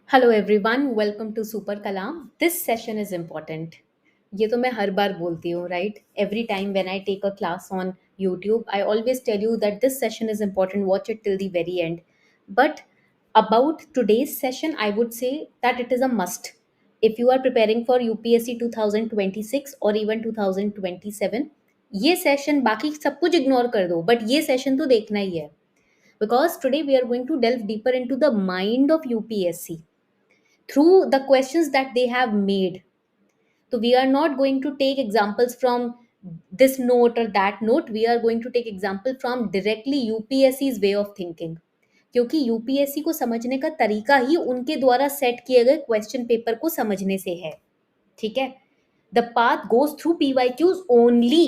Hello everyone, welcome to super Kalam. This session is important. ये तो मैं हर बार बोलती हूँ, right? Every time when I take a class on YouTube I always tell you that this session is important, watch it till the very end. But about today's session, I would say that it is a must. If you are preparing for UPSC 2026 or even 2027, ये session बाकी सब कुछ ignore कर दो, but ये session तो देखना ही है, because today we are going to delve deeper into the mind of UPSC through the questions that they have made. So we are not going to take examples from this note or that note. We are going to take example from directly UPSC's way of thinking. क्योंकि UPSC को समझने का तरीका ही उनके द्वारा set किए गए question paper को समझने से है। ठीक है? The path goes through PYQs only.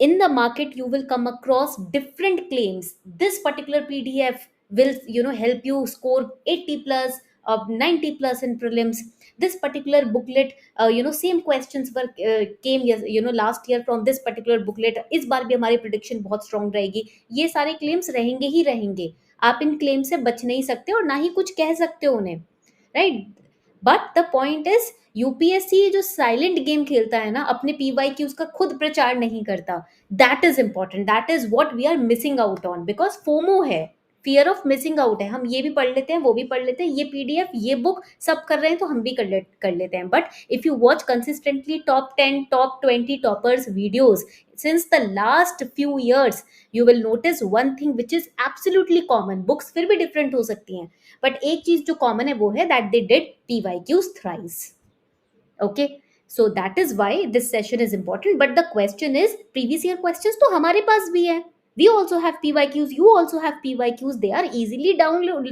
In the market you will come across different claims. This particular PDF will help you score 80 plus or 90 plus in prelims. This particular booklet, same questions were came yes, last year from this particular booklet. इस बार भी हमारी prediction बहुत strong रहेगी. ये सारे claims रहेंगे ही रहेंगे. आप इन claim से बच नहीं सकते और ना ही कुछ कह सकते हो उन्हें, right? But the point is, UPSC जो साइलेंट गेम खेलता है ना, अपने पीवाई की उसका खुद प्रचार नहीं करता. That is important. That is what we are missing out on, because FOMO है, फियर ऑफ मिसिंग आउट है. हम ये भी पढ़ लेते हैं, वो भी पढ़ लेते हैं, ये पीडीएफ, ये बुक सब कर रहे हैं तो हम भी कर लेते हैं. But if you watch consistently top 10 top 20 toppers videos since the last few years, you will notice one thing which is absolutely common. Books फिर भी different हो सकती हैं, बट एक चीज जो कॉमन है वो है that they did PYQs thrice. Okay, so that is why this session is important. But the question is, previous year questions तो हमारे पास भी है. We also have PYQs, you also have PYQs. They are easily download,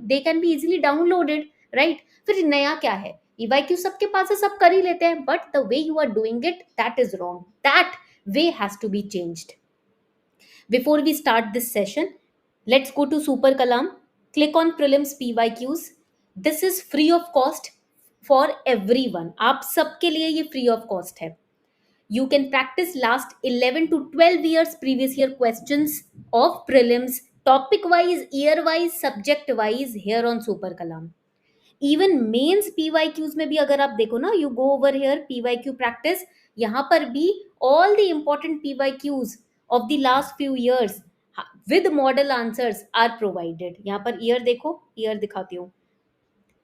they can be easily downloaded, right? फिर नया क्या है? PYQ सबके पास है, सब कर ही लेते हैं, but the way you are doing it, that is wrong. That way has to be changed. Before we start this session, let's go to Super Kalam. Click on Prelims PYQs. This is free of cost for everyone. आप सबके लिए ये free of cost है. You can practice last 11 to 12 years previous year questions of prelims, topic wise, year wise, subject wise, here on Super Kalam. Even mains PYQs में भी अगर आप देखो ना, you go over here PYQ practice, यहाँ पर भी all the important PYQs of the last few years with model answers are provided. यहाँ पर ईयर देखो, ईयर दिखाती हूँ.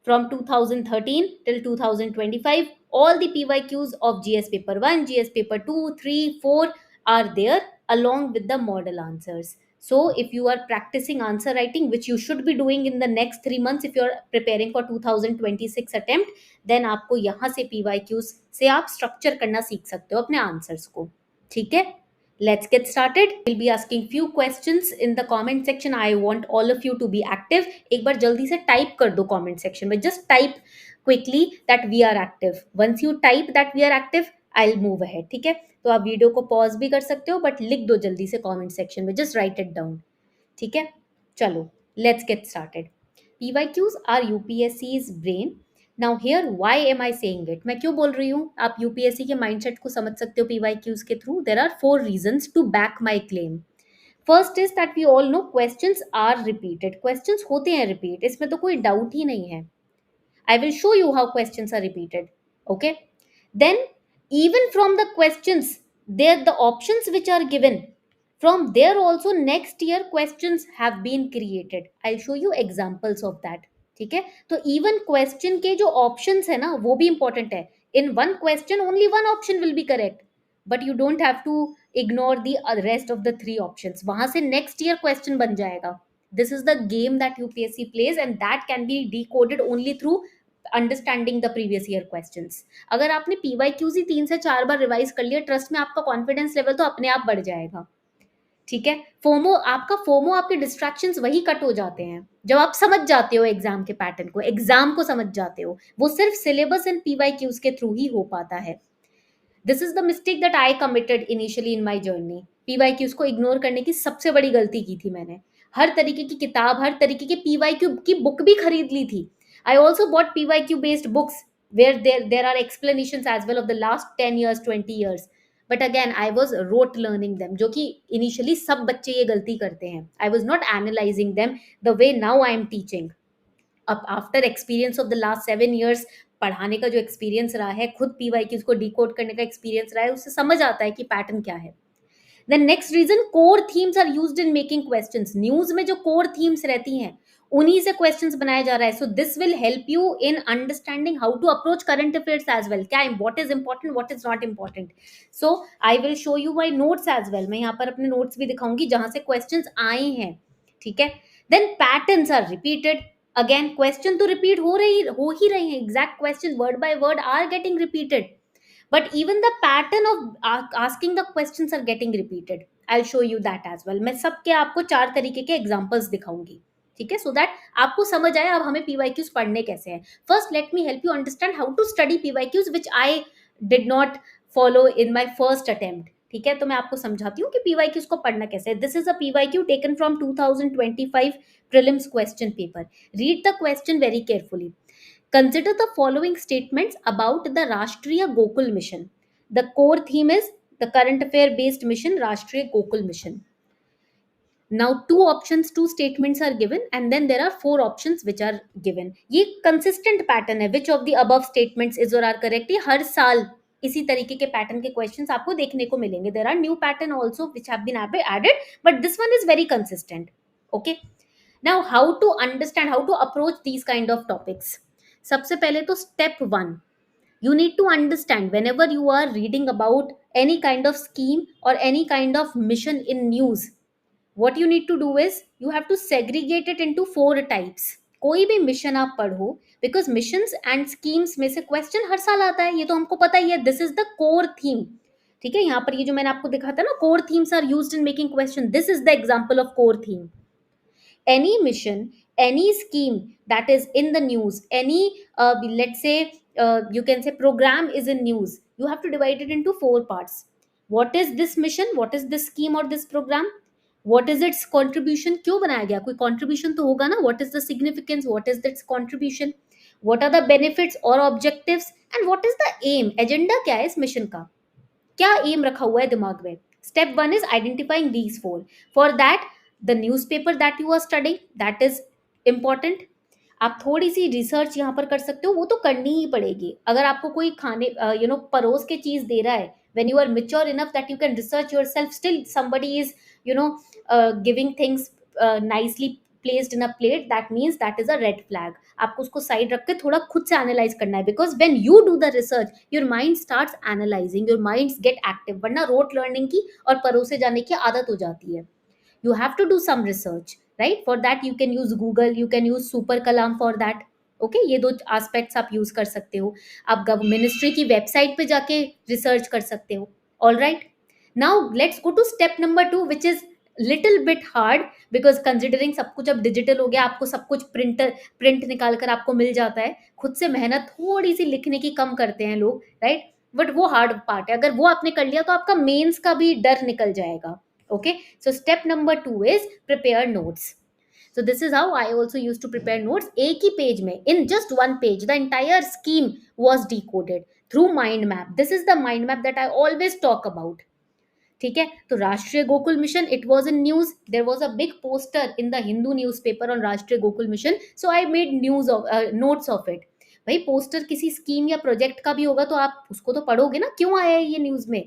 From 2013 till 2025, all the PYQs of GS paper 1, GS paper 2, 3, 4 are there along with the model answers. So if you are practicing answer writing, which you should be doing in the next 3 months if you are preparing for 2026 attempt, then आपको यहाँ से PYQs से आप structure करना सीख सकते हो अपने answers को. ठीक है? Let's get started. We'll be asking few questions in the comment section. I want all of you to be active. एक बार जल्दी से type कर दो comment section में. Just type quickly that we are active. Once you type that we are active, I'll move ahead. ठीक है? तो आप वीडियो को pause भी कर सकते हो, but लिख दो जल्दी से comment section में. Just write it down. ठीक है? चलो, let's get started. PYQs are UPSC's brain. Now here why am I saying it. मैं क्यों बोल रही हूँ? आप यूपीएससी के माइंडसेट को समझ सकते हो पीवाईक्यूज के थ्रू. There are 4 reasons to back my claim. First is that we all know questions are repeated. Questions होते हैं रिपीट, इसमें तो कोई डाउट ही नहीं है. I will show you how questions are repeated. Okay. Then, even from the questions, there the options which are given, from there also next year questions have been created. I'll show you examples of that. ठीक है? तो even question के जो options है ना, वो भी important है. In one question, only one option will be correct. But you don't have to ignore the rest of the 3 options. वहां से next year question बन जाएगा. This is the game that UPSC plays, and that can be decoded only through understanding the previous year questions. अगर आपने PYQs ही 3 से 4 बार revise कर लिया, trust में आपका कॉन्फिडेंस लेवल तो अपने आप बढ़ जाएगा. ठीक है? फोमो आपके डिस्ट्रैक्शंस वही कट हो जाते हैं जब आप समझ जाते हो एग्जाम के पैटर्न को, एग्जाम को समझ जाते हो. वो सिर्फ सिलेबस एंड पीवाईक्यूज के थ्रू ही हो पाता है. This is the mistake that I committed initially in my journey. PYQs को इग्नोर करने की सबसे बड़ी गलती की थी मैंने. हर तरीके की किताब, हर तरीके के पीवाईक्यू की बुक भी खरीद ली थी. I also bought PYQ based books where there are explanations as well of the last 10 years, 20 years. But again, I was rote learning them, जो कि initially सब बच्चे ये गलती करते हैं. I was not analyzing them the way now I am teaching. अब after experience of the last 7 years, पढ़ाने का जो एक्सपीरियंस रहा है, खुद पीवाईक्यूज को डिकोड करने का एक्सपीरियंस रहा है, उससे समझ आता है कि पैटर्न क्या है. Then next reason, core themes are used in making questions. News में जो कोर थीम्स रहती हैं उन्हीं से क्वेश्चंस बनाया जा रहा है. So this will help you in understanding how to approach current affairs as well. क्या what is important, what is not important. So I will show you my notes as well. मैं यहाँ पर अपने notes भी दिखाऊंगी जहां से questions आए हैं. ठीक है. Then patterns are repeated. Again question तो रिपीट हो ही रहे हैं. Exact question word by word are getting repeated, but even the pattern of asking the questions are getting repeated. I'll show you that as well. मैं सबके आपको 4 तरीके के एग्जांपल्स दिखाऊंगी. ठीक है, सो दैट आपको समझ आए अब हमें पीवाईक्यूज पढ़ने कैसे हैं. First let me help you understand how to study PYQs which I did not follow in my first attempt. ठीक है, तो मैं आपको समझाती हूँ कि पीवाईक्यूज को पढ़ना कैसे है. This is a PYQ taken from 2025 prelims question paper. Read the question very carefully. Consider the following statements about the Rashtriya Gokul Mission. The core theme is the current affair based mission, Rashtriya Gokul Mission. Now two options, two statements are given, and then there are four options which are given. ये consistent pattern है. Which of the above statements is or are correct? ये हर साल इसी तरीके के pattern के questions आपको देखने को मिलेंगे. There are new pattern also which have been added, but this one is very consistent. Okay. Now how to understand, how to approach these kind of topics. सबसे पहले तो step 1, you need to understand whenever you are reading about any kind of scheme or any kind of mission in news, what you need to do is you have to segregate it into 4 types. कोई भी mission आप पढ़ो, because missions and schemes में से question हर साल आता है, ये तो हमको पता ही है. This is the core theme. ठीक है, यहाँ पर ये जो मैंने आपको दिखा था ना, core themes are used in making question. This is the example of core theme. Any mission, any scheme that is in the news, any let's say you can say program is in news, you have to divide it into 4 parts. What is this mission, what is this scheme or this program, what is its contribution, क्यों बनाया गया, कोई contribution तो होगा ना, what is the significance, what is its contribution, what are the benefits or objectives, and what is the aim, agenda क्या है इस mission का, क्या एम रखा हुआ है दिमाग में. Step 1 is identifying these 4. For that the newspaper that you are studying, that is important. आप थोड़ी सी रिसर्च यहाँ पर कर सकते हो, वो तो करनी ही पड़ेगी. अगर आपको कोई खाने परोस के चीज दे रहा है, when you are mature enough that you can research yourself, still somebody is you know giving things nicely placed in a plate, that means that is a red flag. आपको उसको साइड रख के थोड़ा खुद से एनालाइज करना है, because when you do the research your mind starts analysing, your minds gate active. वरना रोट लर्निंग की और परोसे जाने की आदत हो जाती है. You have to do some research, right? For that you can use Google, you can use Super Kalam for that. Okay, ये 2 एस्पेक्ट्स आप यूज कर सकते हो. आप मिनिस्ट्री की वेबसाइट पे जाके रिसर्च कर सकते हो. All right, now let's go to step number 2 which is little bit hard, because considering सब कुछ अब डिजिटल हो गया, आपको सब कुछ प्रिंट निकाल कर आपको मिल जाता है. खुद से मेहनत थोड़ी सी लिखने की कम करते हैं लोग, राइट? बट वो हार्ड पार्ट है. अगर वो आपने कर लिया तो आपका मेंस का भी डर निकल जाएगा. Okay, so step number 2 is prepare notes. So this is how I also used to prepare notes. एक ही पेज में, in just one page, the entire scheme was decoded through mind map. This is the mind map that I always talk about. ठीक है, तो राष्ट्रीय Gokul mission, it was in news. There was a big poster in the Hindu newspaper on राष्ट्रीय Gokul mission, so I made notes of it. भाई poster किसी scheme या project का भी होगा तो आप उसको तो पढ़ोगे ना, क्यों आया है ये न्यूज में,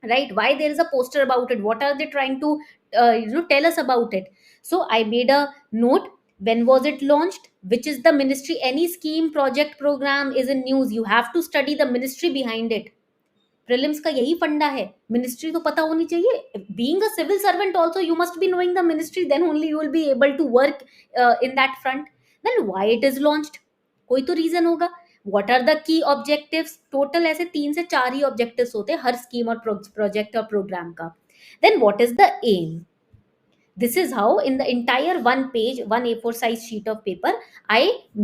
right? Why there is a poster about it, what are they trying to tell us about it. So I made a note. When was it launched, which is the ministry, any scheme, project, program is in news, you have to study the ministry behind it. Prelims का यही फंडा है, ministry तो पता होनी चाहिए. Being a civil servant also you must be knowing the ministry, then only you will be able to work in that front. Then why it is launched, कोई तो रीजन होगा. What are the key objectives, total ऐसे 3 से 4 ही objectives होते हैं हर scheme और प्रोजेक्ट और प्रोग्राम का. Then what is the M. This is how in the entire one page, one A4 size sheet of paper, I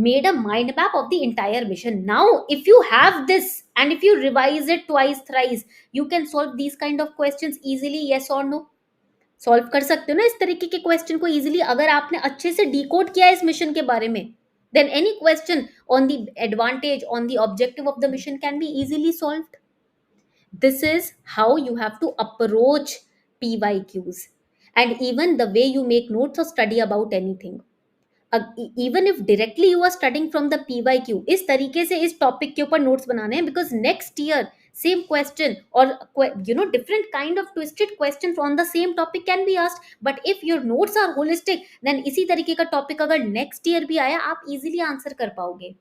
made a mind map of the entire mission. Now if you have this and if you revise it twice thrice, you can solve these kind of questions easily. Yes or no? Solve कर सकते हो ना इस तरीके के question को easily, अगर आपने अच्छे से डिकोड किया है इस मिशन के बारे में. Then any question on the advantage, on the objective of the mission can be easily solved. This is how you have to approach PYQs, and even the way you make notes or study about anything. Even if directly you are studying from the PYQ, इस तरीके से इस topic के ऊपर notes बनाने हैं, because next year same question or different kind of twisted questions on the same topic can be asked. But if your notes are holistic, then इसी तरीके का टॉपिक अगर नेक्स्ट ईयर भी आया, आप इजीली आंसर कर पाओगे.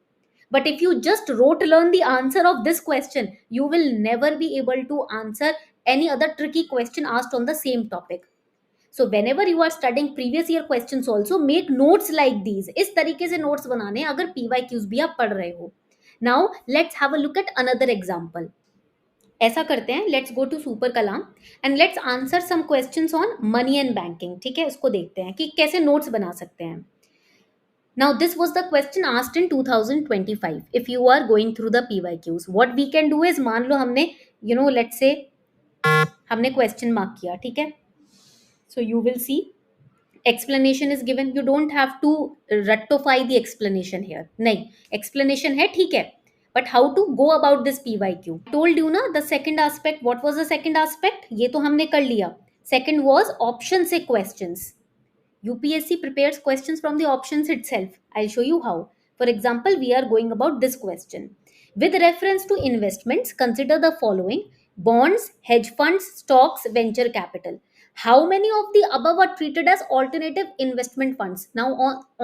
But if you just wrote learn the answer of this question, you will never be able to answer any other tricky question asked on the same topic. So whenever you are studying previous year questions also, make notes like these. इस तरीके से notes बनाने अगर PYQs भी आप पढ़ रहे हो. Now let's have a look at another example. ऐसा करते हैं, let's go to super Kalam and let's answer some questions on money and banking. ठीक है, उसको देखते हैं कि कैसे नोट्स बना सकते हैं. Now this was the question asked in 2025. If you are going through the PYQs, what we can do is, मान लो हमने लेट्स से हमने क्वेश्चन मार्क किया. ठीक है, so you will C explanation is given. You don't have to rectify the explanation here. नहीं, explanation है, ठीक है, but how to go about this PYQ? Told you ना, the second aspect. What was the second aspect? ये तो हमने कर लिया. Second was option से questions. UPSC prepares questions from the options itself. I'll show you how. For example, we are going about this question. With reference to investments, consider the following: bonds, hedge funds, stocks, venture capital. How many of the above are treated as alternative investment funds? Now,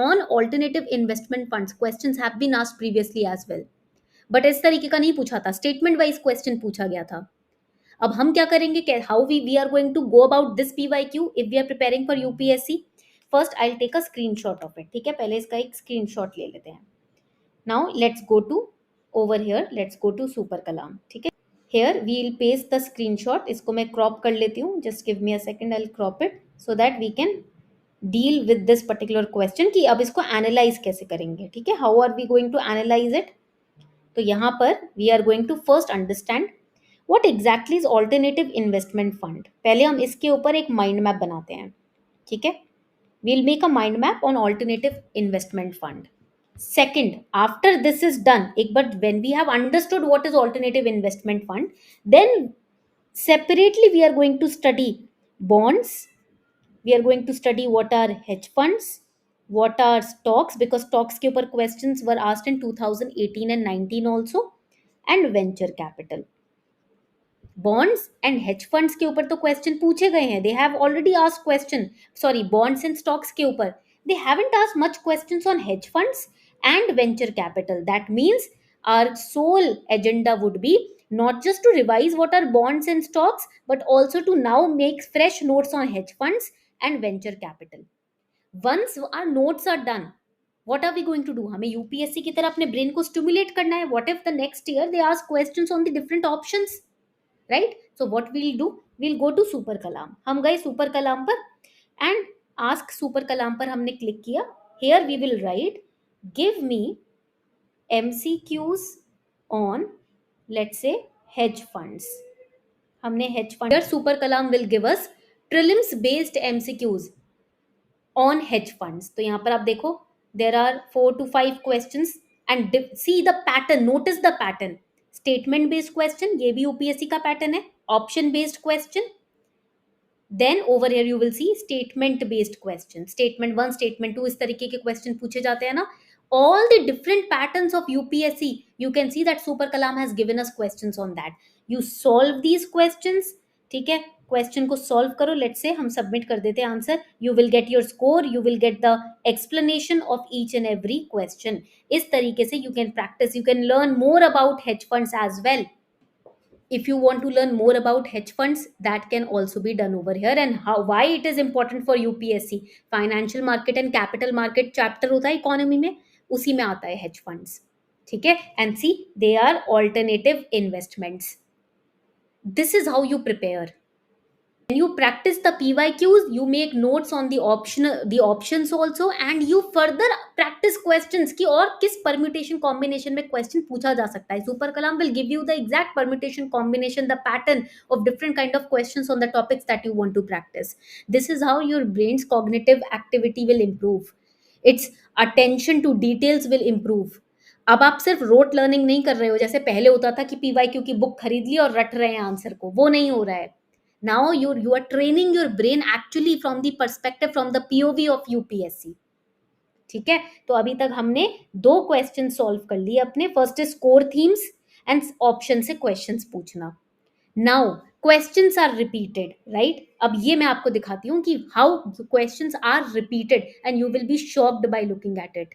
on alternative investment funds, questions have been asked previously as well. But इस तरीके का नहीं पूछा था, statement wise question पूछा गया था. अब हम क्या करेंगे, how we are going to go about this PYQ if we are preparing for UPSC. First I take a screenshot of it. ठीक है, पहले इसका एक स्क्रीनशॉट ले लेते हैं. Now let's go to over here, let's go to super Kalam. ठीक है, here we'll paste the screenshot. इसको मैं क्रॉप कर लेती हूँ. just give me a second, I'll crop it so that we can deal with this particular question कि अब इसको analyze कैसे करेंगे. ठीक है, how are we going to analyze it? तो यहाँ पर we are going to first understand what exactly is alternative investment fund. पहले हम इसके ऊपर एक mind map बनाते हैं. ठीक है, we'll make a mind map on alternative investment fund. Second, after this is done, but when we have understood what is alternative investment fund, then separately we are going to study bonds. We are going to study what are hedge funds, what are stocks, because stocks के ऊपर questions were asked in 2018 and 19 also, and venture capital. Bonds and hedge funds के ऊपर तो question पूछे गए हैं. They have already asked question, sorry, bonds and stocks के ऊपर they haven't asked much questions on hedge funds and venture capital. That means our sole agenda would be not just to revise what are bonds and stocks, but also to now make fresh notes on hedge funds and venture capital. Once our notes are done, what are we going to do? हमें UPSC की तरह अपने brain को stimulate करना है. What if the next year they ask questions on the different options? Right? So what we'll do, we'll go to super kalam. हम गए super kalam पर and ask super kalam पर हमने क्लिक किया. Here we will write give me MCQs on, let's say, hedge funds. हमने hedge fund. Here super kalam will give us prelims based MCQs on hedge funds. तो यहाँ पर आप देखो there are 4 to 5 questions and see the pattern, notice the pattern. Statement based question, ये भी UPSC का pattern है. Option based question, then over here you will see statement based question. Statement 1, statement 2, इस तरीके के क्वेश्चन पूछे जाते हैं ना. All the different patterns of UPSC, you can see that Super Kalam has given us questions on that. You solve these questions. ठीक है, question को सॉल्व करो. लेट्स से हम सबमिट कर देते हैं answer. You will get your score, you will get the explanation of each and every question. इस तरीके से you can practise, you can learn more about hedge funds as well. If you want to learn more about hedge funds, that can also be done over here. And why it is important for UPSC, financial market and capital market chapter होता है economy में, उसी में आता है hedge funds. ठीक है, and see they are alternative investments. This is how you prepare. When you practice the PYQs, you make notes on the options also, and you further practice questions कि और किस permutation combination में question पूछा जा सकता है. Super Kalam will give you the exact permutation combination, the pattern of different kind of questions on the topics that you want to practice. This is how your brain's cognitive activity will improve. Its attention to details will improve. अब आप सिर्फ rote learning नहीं कर रहे हो, जैसे पहले होता था कि PYQ की बुक खरीद ली और रट रहे हैं आंसर को. वो नहीं हो रहा है. Now you are training your brain actually from the perspective, from the POV of UPSC. ठीक है, तो अभी तक हमने दो क्वेश्चन सॉल्व कर लिए अपने. First is core themes and option से क्वेश्चंस पूछना. Now questions are repeated, right. अब ये मैं आपको दिखाती हूँ कि how questions are repeated and you will be shocked by looking at it.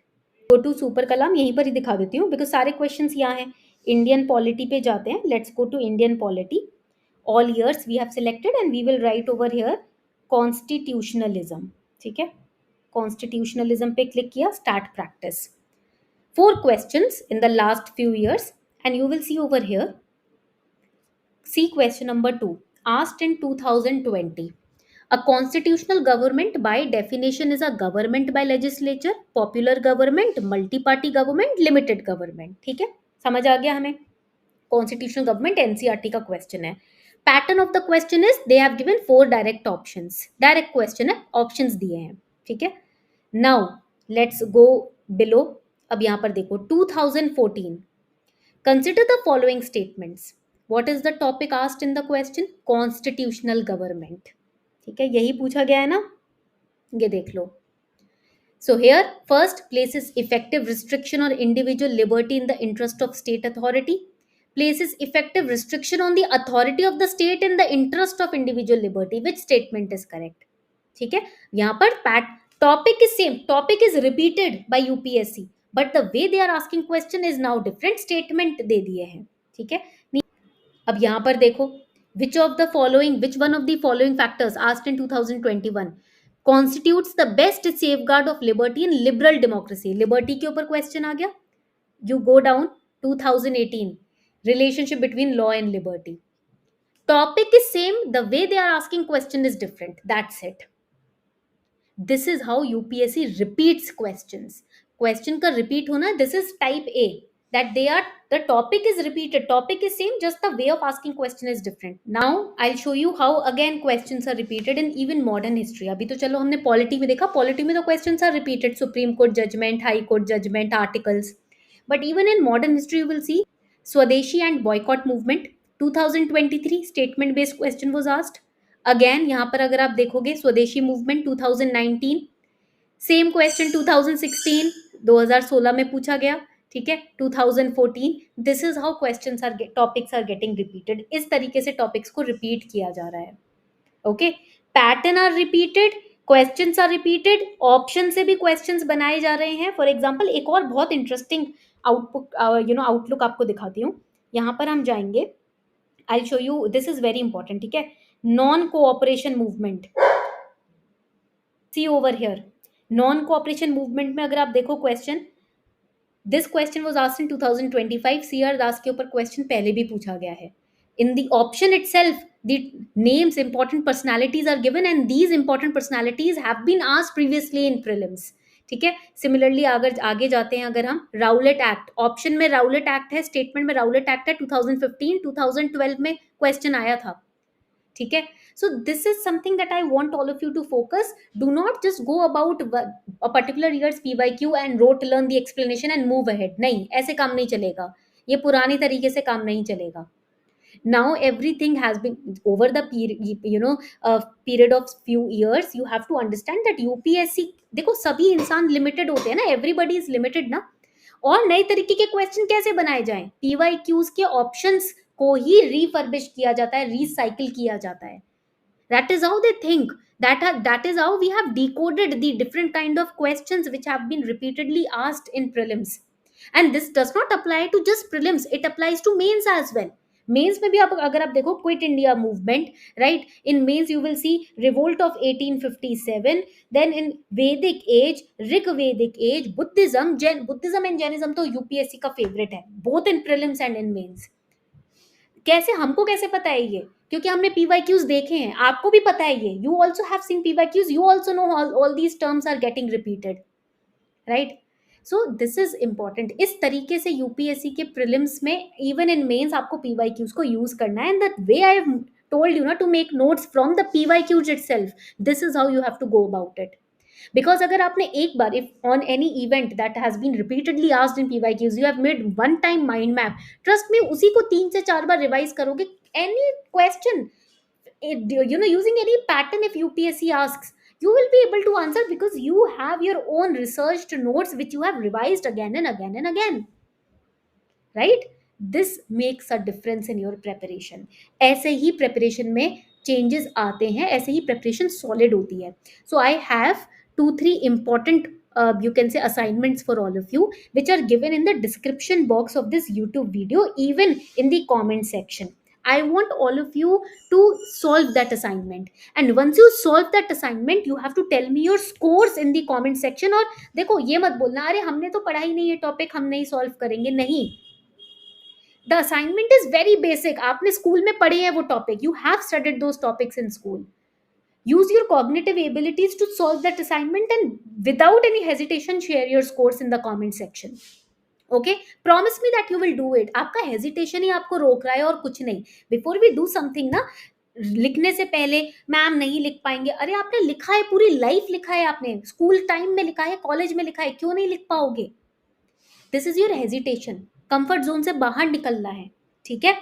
Go to super Kalam, यहीं पर ही दिखा देती हूँ बिकॉज सारे क्वेश्चंस यहाँ हैं. इंडियन पॉलिटी पे जाते हैं. Let's go to Indian polity. All years we have selected and we will write over here constitutionalism. ठीक है, कॉन्स्टिट्यूशनलिज्म पे क्लिक किया, start practice. 4 questions in the last few years and you will see over here. See question number 2, asked in 2020. A constitutional government by definition is a government by legislature, popular government, multi-party government, limited government. ठीक है, समझ आ गया हमें. Constitutional government NCERT का question है. Pattern of the question is they have given 4 direct options. Direct question है, options दिए हैं. ठीक है, नाउ लेट्स गो बिलो. अब यहां पर देखो 2014. Consider the following statements. What is the topic asked in the question? Constitutional government. ठीक है, यही पूछा गया है ना, ये देख लो. So here, first, places effective restriction on individual liberty in the interest of state authority. Places effective restriction on the authority of the state in the interest of individual liberty. Which statement is correct? ठीक है, यहाँ पर topic is same, topic is repeated by UPSC, but the way they are asking question is now different. Statement दे दिए हैं. ठीक है, अब यहाँ पर देखो, which one of the following factors asked in 2021 constitutes the best safeguard of liberty in liberal democracy. Liberty के ऊपर क्वेश्चन आ गया. You go down 2018, relationship between law and liberty. Topic is same, the way they are asking question is different. That's it. This is how UPSC repeats questions. Question का repeat होना, this is type A. That the topic is repeated, topic is same, just the way of asking question is different. Now I'll show you how again questions are repeated in even modern history. अभी तो चलो हमने polity में देखा, polity में तो questions are repeated, Supreme Court judgment, high court judgment, articles. But even in modern history you will see Swadeshi and boycott movement. 2023 statement based question was asked. Again यहाँ पर अगर आप देखोगे स्वदेशी मूवमेंट 2019, सेम क्वेश्चन 2016, 2016 में पूछा गया. ठीक है, 2014. This is how questions are topics are getting repeated. इस तरीके से टॉपिक्स को रिपीट किया जा रहा है. Okay, pattern are repeated, questions are repeated, option से भी क्वेश्चंस बनाए जा रहे हैं. फॉर एग्जांपल एक और बहुत इंटरेस्टिंग आउटलुक आपको दिखाती हूँ. यहाँ पर हम जाएंगे, I show you, this is very important. ठीक है, non cooperation movement. See over here, non cooperation movement में अगर आप देखो question, this question was asked in 2025. CR Das के ऊपर क्वेश्चन पहले भी पूछा गया है. In the option itself the names important personalities are given and these important personalities have been asked previously in prelims. ठीक है, सिमिलरली अगर आगे जाते हैं, अगर हम राउलेट एक्ट, ऑप्शन में राउलेट एक्ट है, स्टेटमेंट में राउलेट एक्ट है. 2015 2012 में क्वेश्चन आया था. ठीक है, so this is something that I want all of you to focus. Do not just go about a particular year's PYQ and rote learn the explanation and move ahead. नहीं, ऐसे काम नहीं चलेगा. ये पुरानी तरीके से काम नहीं चलेगा. Now everything has been over the period of few years. You have to understand that UPSC, देखो सभी इंसान लिमिटेड होते हैं ना, एवरीबडी इज लिमिटेड ना. और नए तरीके के क्वेश्चन कैसे बनाए जाएं? PYQs के ऑप्शंस को ही रिफर्बिश किया जाता है, रिसाइकिल किया जाता है. That is how they think. That is how we have decoded the different kind of questions which have been repeatedly asked in prelims. And this does not apply to just prelims. It applies to mains as well. Mains में भी आप अगर आप देखो quit India movement, right, in mains you will see revolt of 1857, then in Vedic age, Rig Vedic age, Buddhism and Jainism तो UPSC का favourite है, both in prelims and in mains. कैसे, हमको कैसे पता है ये? क्योंकि हमने PYQs देखे हैं. आपको भी पता है ये, you also have seen PYQs, you also know all these terms are getting repeated, right. So this is important. इस तरीके से यूपीएससी के प्रीलिम्स में, इवन इन मेंस, आपको PYQs को यूज करना है. And that way I have told you ना to make notes from the PYQs itself. This is how you have to go about it. Because अगर आपने एक बार, if on any event that has been repeatedly asked in PYQs, you have made one time mind map, trust me, उसी को 3 से 4 बार revise करोगे. Any question, using any pattern, if UPSC asks, You will be able to answer because you have your own researched notes which you have revised again and again and again, right? This makes a difference in your preparation. ऐसे ही preparation में changes आते हैं, ऐसे ही preparation solid होती है. So I have 2 3 important you can say assignments for all of you, which are given in the description box of this YouTube video, even in the comment section. I want all of you to solve that assignment, and once you solve that assignment you have to tell me your scores in the comment section. और देखो ये मत बोलना अरे हमने तो पढ़ा ही नहीं ये टॉपिक, हम नहीं सॉल्व करेंगे, नहीं. The assignment is very basic, आपने स्कूल में पढ़े हैं वो topic, you have studied those topics in school. Use your cognitive abilities to solve that assignment, and without any hesitation share your scores in the comment section. Okay, promise me that you will do it. आपका hesitation ही आपको रोक रहा है और कुछ नहीं. Before we do something ना, लिखने से पहले मैम नहीं लिख पाएंगे, अरे आपने लिखा है, पूरी लाइफ लिखा है, आपने स्कूल टाइम में लिखा है, कॉलेज में लिखा है, क्यों नहीं लिख पाओगे? This is your hesitation, comfort zone से बाहर निकलना है, ठीक है?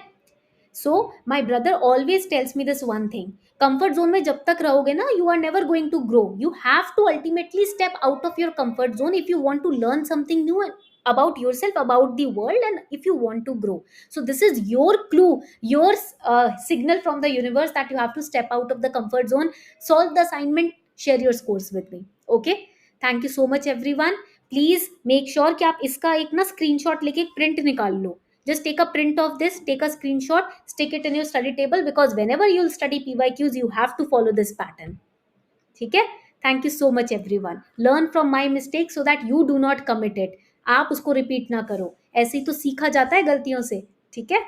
So my brother always tells me this one thing, comfort zone में जब तक रहोगे ना, you are never going to grow. You have to ultimately step out of your comfort zone if you want to learn something new about yourself, about the world, and if you want to grow. So this is your clue, your signal from the universe that you have to step out of the comfort zone, solve the assignment, share your scores with me. Okay, thank you so much everyone. Please make sure कि आप इसका एक ना screenshot लेके एक print निकाल लो. Just take a print of this, take a screenshot, stick it in your study table, because whenever you'll study PYQs, you have to follow this pattern. ठीक है? Thank you so much everyone. Learn from my mistakes so that you do not commit it. आप उसको repeat ना करो, ऐसे ही तो सीखा जाता है गलतियों से. ठीक है?